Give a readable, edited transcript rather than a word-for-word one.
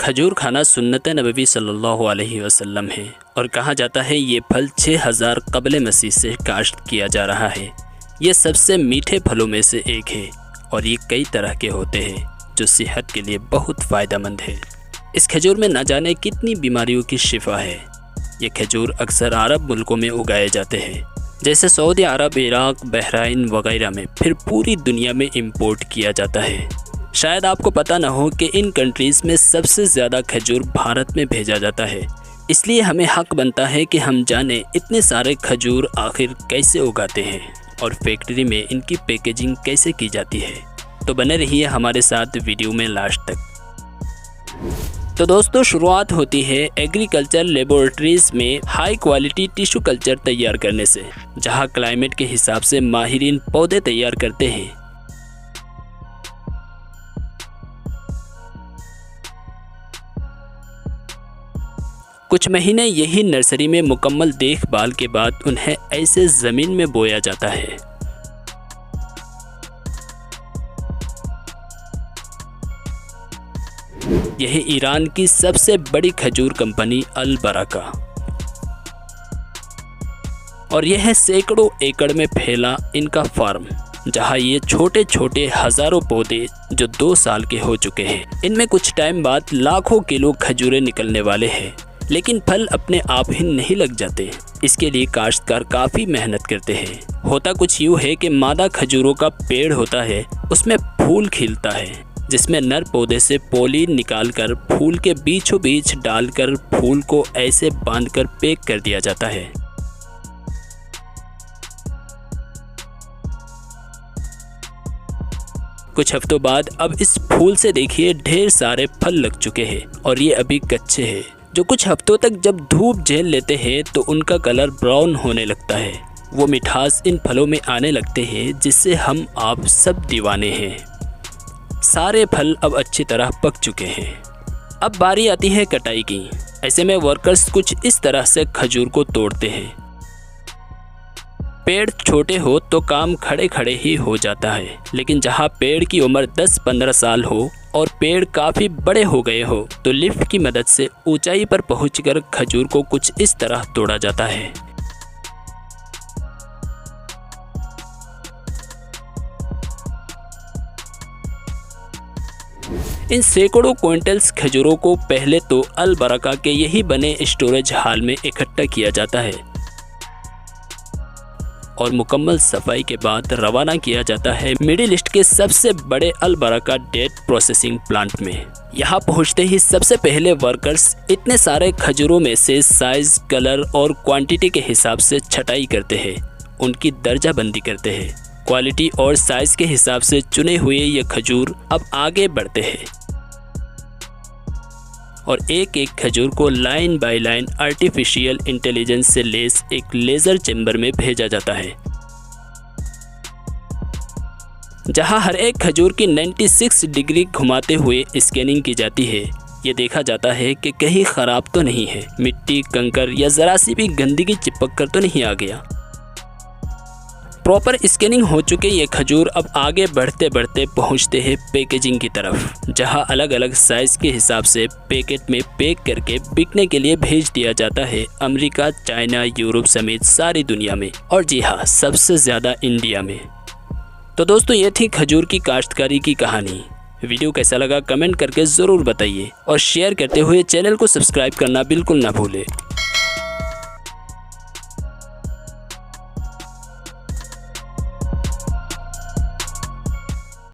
खजूर खाना सुन्नत नबवी सल्लल्लाहु अलैहि वसल्लम है और कहा जाता है ये फल 6000 क़ब्ल मसीह से काश्त किया जा रहा है। ये सबसे मीठे फलों में से एक है और ये कई तरह के होते हैं जो सेहत के लिए बहुत फ़ायदेमंद है। इस खजूर में न जाने कितनी बीमारियों की शिफा है। ये खजूर अक्सर अरब मुल्कों में उगाए जाते हैं, जैसे सऊदी अरब, इराक, बहरीन वगैरह में, फिर पूरी दुनिया में इंपोर्ट किया जाता है। शायद आपको पता न हो कि इन कंट्रीज़ में सबसे ज़्यादा खजूर भारत में भेजा जाता है, इसलिए हमें हक बनता है कि हम जानें इतने सारे खजूर आखिर कैसे उगाते हैं और फैक्ट्री में इनकी पैकेजिंग कैसे की जाती है। तो बने रहिए हमारे साथ वीडियो में लास्ट तक। तो दोस्तों, शुरुआत होती है एग्रीकल्चर लेबोरेटरीज़ में हाई क्वालिटी टिश्यू कल्चर तैयार करने से, जहां क्लाइमेट के हिसाब से माहिरीन पौधे तैयार करते हैं। कुछ महीने यही नर्सरी में मुकम्मल देखभाल के बाद उन्हें ऐसे ज़मीन में बोया जाता है। यह ईरान की सबसे बड़ी खजूर कंपनी अल बरका और यह सैकड़ों एकड़ में फैला इनका फार्म, जहां ये छोटे छोटे हज़ारों पौधे जो 2 साल के हो चुके हैं, इनमें कुछ टाइम बाद लाखों किलो खजूरें निकलने वाले हैं। लेकिन फल अपने आप ही नहीं लग जाते, इसके लिए काश्तकार काफ़ी मेहनत करते हैं। होता कुछ यूँ है कि मादा खजूरों का पेड़ होता है, उसमें फूल खिलता है, जिसमें नर पौधे से पॉलिन निकालकर फूल के बीचों बीच डालकर फूल को ऐसे बांधकर पैक कर दिया जाता है। कुछ हफ्तों बाद अब इस फूल से देखिए ढेर सारे फल लग चुके हैं और ये अभी कच्चे हैं, जो कुछ हफ्तों तक जब धूप झेल लेते हैं तो उनका कलर ब्राउन होने लगता है। वो मिठास इन फलों में आने लगते हैं जिससे हम आप सब दीवाने हैं। सारे फल अब अच्छी तरह पक चुके हैं। अब बारी आती है कटाई की। ऐसे में वर्कर्स कुछ इस तरह से खजूर को तोड़ते हैं। पेड़ छोटे हो तो काम खड़े खड़े ही हो जाता है, लेकिन जहाँ पेड़ की उम्र 10-15 साल हो और पेड़ काफ़ी बड़े हो गए हो तो लिफ्ट की मदद से ऊंचाई पर पहुंचकर खजूर को कुछ इस तरह तोड़ा जाता है। इन सैकड़ों क्विंटल्स खजूरों को पहले तो अल बरका के यही बने स्टोरेज हॉल में इकट्ठा किया जाता है और मुकम्मल सफाई के बाद रवाना किया जाता है मिडिल ईस्ट के सबसे बड़े अल बरका डेट प्रोसेसिंग प्लांट में। यहाँ पहुँचते ही सबसे पहले वर्कर्स इतने सारे खजूरों में से साइज, कलर और क्वांटिटी के हिसाब से छटाई करते हैं, उनकी दर्जाबंदी करते हैं। क्वालिटी और साइज के हिसाब से चुने हुए ये खजूर अब आगे बढ़ते हैं और एक एक खजूर को line by line artificial intelligence से लेस एक लेज़र चैम्बर में भेजा जाता है, जहां हर एक खजूर की 96 डिग्री घुमाते हुए स्कैनिंग की जाती है। ये देखा जाता है कि कहीं ख़राब तो नहीं है, मिट्टी, कंकर या ज़रा सी भी गंदगी चिपक कर तो नहीं आ गया। प्रॉपर स्कैनिंग हो चुके ये खजूर अब आगे बढ़ते बढ़ते पहुंचते हैं पैकेजिंग की तरफ, जहां अलग अलग साइज़ के हिसाब से पैकेट में पैक करके बिकने के लिए भेज दिया जाता है अमेरिका, चाइना, यूरोप समेत सारी दुनिया में, और जी हाँ, सबसे ज़्यादा इंडिया में। तो दोस्तों, ये थी खजूर की काश्तकारी की कहानी। वीडियो कैसा लगा कमेंट करके ज़रूर बताइए और शेयर करते हुए चैनल को सब्सक्राइब करना बिल्कुल ना भूलें।